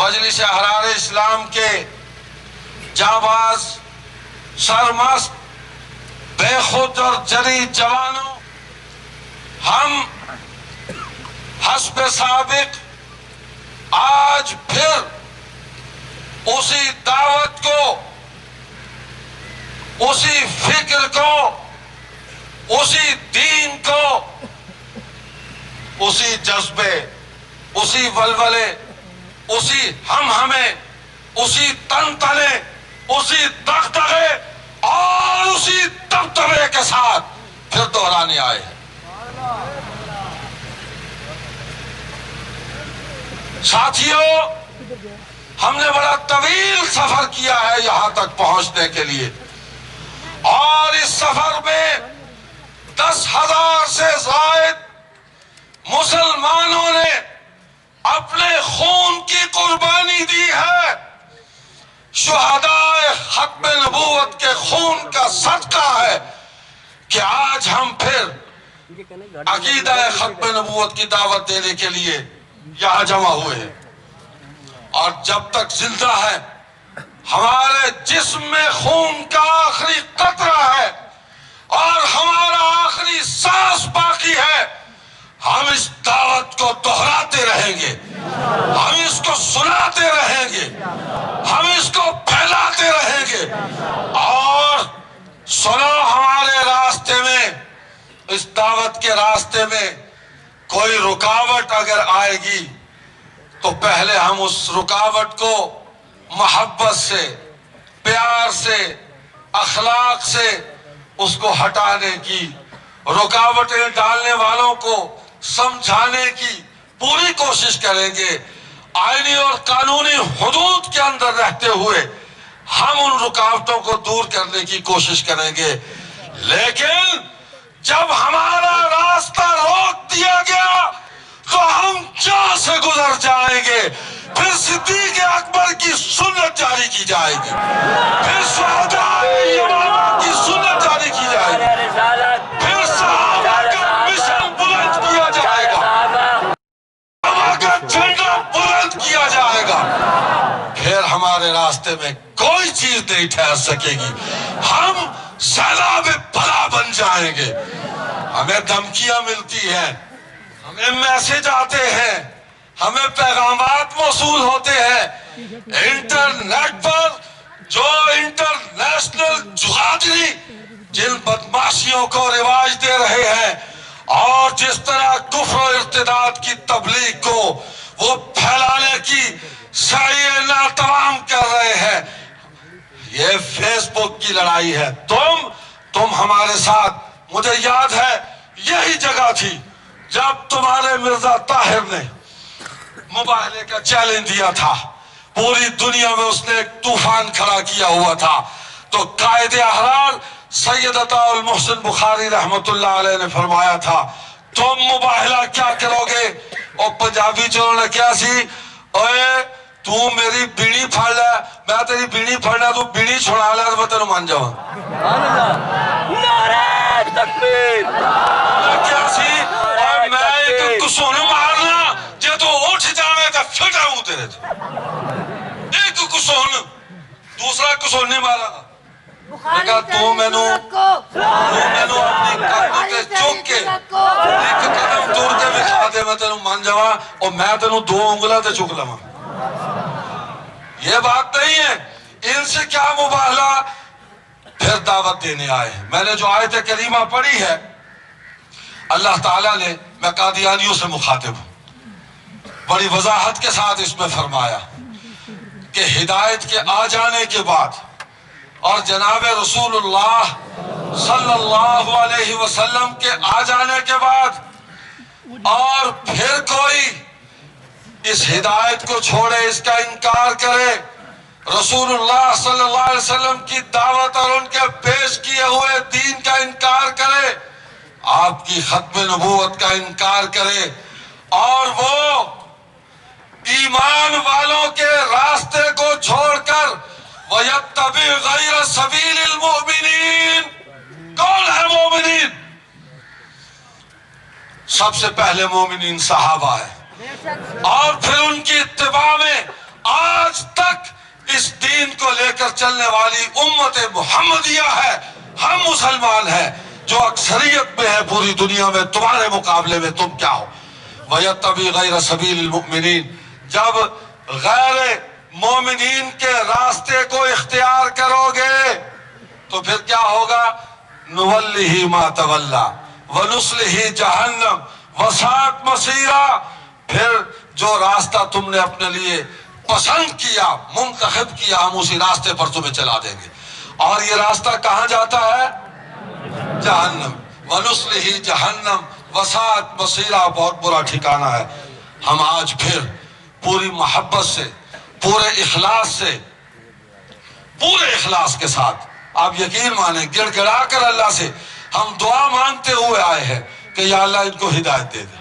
مجلس احرار اسلام کے جانباز سرمست بے خود اور جری جوانوں، ہم حسب سابق آج پھر اسی دعوت کو، اسی فکر کو، اسی دین کو، اسی جذبے، اسی ولولے، اسی ہمیں، اسی تن تنے، اسی دغدغے اور اسی دبدبے کے ساتھ پھر دہرانے آئے ہیں۔ ساتھیوں، ہم نے بڑا طویل سفر کیا ہے یہاں تک پہنچنے کے لیے، اور اس سفر میں 10,000 سے زائد مسلمانوں نے اپنے خون کی قربانی دی ہے۔ شہدائے ختم نبوت کے خون کا صدقہ ہے کہ آج ہم پھر عقیدہ ختم نبوت کی دعوت دینے کے لیے یہاں جمع ہوئے ہیں، اور جب تک زندہ ہے، ہمارے جسم میں خون کا آخری قطرہ ہے اور ہمارا آخری سانس باقی ہے، ہم اس دعوت کو دہراتے رہیں گے، ہم اس کو سناتے رہیں گے، ہم اس کو پھیلاتے رہیں گے۔ اور سنو، ہمارے راستے میں، اس دعوت کے راستے میں کوئی رکاوٹ اگر آئے گی تو پہلے ہم اس رکاوٹ کو محبت سے، پیار سے، اخلاق سے اس کو ہٹانے کی، رکاوٹیں ڈالنے والوں کو سمجھانے کی پوری کوشش کریں گے۔ آئینی اور قانونی حدود کے اندر رہتے ہوئے ہم ان رکاوٹوں کو دور کرنے کی کوشش کریں گے، لیکن جب ہمارا راستہ روک دیا گیا تو ہم جہاں سے گزر جائیں گے۔ پھر صدیق اکبر کی سنت جاری کی جائے گی، پھر شہدائے یمامہ کی سنت جاری کی جائے گی، پھر صحابہ کا مشن بلند کیا جائے گا، صحابہ کا جھنڈا بلند کیا جائے گا، پھر ہمارے راستے میں کوئی چیز نہیں ٹھہر سکے گی، ہم سیلاب بلا بن جائیں گے۔ ہمیں دھمکیاں ملتی ہیں، ہمیں میسج آتے ہیں، ہمیں پیغامات موصول ہوتے ہیں، انٹرنیٹ پر جو انٹرنیشنل جغادری جن بدماشیوں کو رواج دے رہے ہیں اور جس طرح کفر و ارتداد کی تبلیغ کو وہ پھیلانے کی سعی ناتمام کر رہے ہیں، یہ فیس بک کی لڑائی ہے۔ تم ہمارے ساتھ، مجھے یاد ہے یہی جگہ تھی جب تمہارے مرزا طاہر نے مباہلے کا چیلنج دیا تھا، پوری دنیا میں اس نے ایک طوفان کھڑا کیا ہوا تھا، تو قائد احرار سید عطا المحسن بخاری رحمت اللہ علیہ نے فرمایا تھا تم مباہلہ کیا کرو گے؟ اور پنجابی چلو نے کیا سی، اوے تو میری بیڑی پھڑ لے، میں تیری بیڑی پھڑنا، تو بیڑی چھڑا لے تو میں تینوں مان جاؤں۔ نعرہ تکبیر! کیا سی، اور میں ایک کسون مارنا جے تو اٹھ جاوے تو پھٹا ہوں تیرے تو، ایک کسون، دوسرا کسون نہیں مارا گا۔ میں کہا تو میں نو اپنی قدم تے چک کے ایک قدم دور کے بھی کھا دے، میں تینوں مان جاواں، اور میں تینوں 2 انگلہ تے چک لواں۔ یہ بات نہیں ہے، ان سے کیا مباہلہ؟ پھر دعوت دینے آئے۔ میں نے جو آیت کریمہ پڑھی ہے، اللہ تعالیٰ نے، میں قادیانیوں سے مخاطب ہوں، بڑی وضاحت کے ساتھ اس میں فرمایا کہ ہدایت کے آ جانے کے بعد اور جناب رسول اللہ صلی اللہ علیہ وسلم کے آ جانے کے بعد اور پھر کوئی اس ہدایت کو چھوڑے، اس کا انکار کرے، رسول اللہ صلی اللہ علیہ وسلم کی دعوت اور ان کے پیش کیے ہوئے دین کا انکار کرے، آپ کی ختم نبوت کا انکار کرے، اور وہ ایمان والوں کے راستے کو چھوڑ کر وَيَتَّبِعْ غَيْرَ سَبِيلِ الْمُؤْمِنِينَ۔ کون ہے مومنین؟ سب سے پہلے مومنین صحابہ ہے، اور پھر ان کی اتباع میں دین کو لے کر چلنے والی امت محمدیہ ہے، ہم مسلمان ہیں جو اکثریت میں ہے پوری دنیا میں، تمہارے مقابلے میں تم کیا ہو؟ وَيَتَّبِعْ غَيْرَ سَبِيلِ الْمُؤْمِنِينَ، جب غیر مومنین کے راستے کو اختیار کرو گے تو پھر کیا ہوگا؟ نُوَلِّهِ مَا تَوَلَّى وَنُصْلِهِ جَهَنَّمَ وَسَاءَتْ مَصِيرًا، پھر جو راستہ تم نے اپنے لیے پسند کیا، منتخب کیا، ہم اسی راستے پر تمہیں چلا دیں گے، اور یہ راستہ کہاں جاتا ہے؟ جہنم۔ وَنُصْلِهِ جَهَنَّمَ وَسَاءَتْ مَصِيرًا، بہت برا ٹھکانہ ہے۔ ہم آج پھر پوری محبت سے، پورے اخلاص سے، پورے اخلاص کے ساتھ، آپ یقین مانیں گڑ گڑا کر اللہ سے ہم دعا مانگتے ہوئے آئے ہیں کہ یا اللہ ان کو ہدایت دے دے،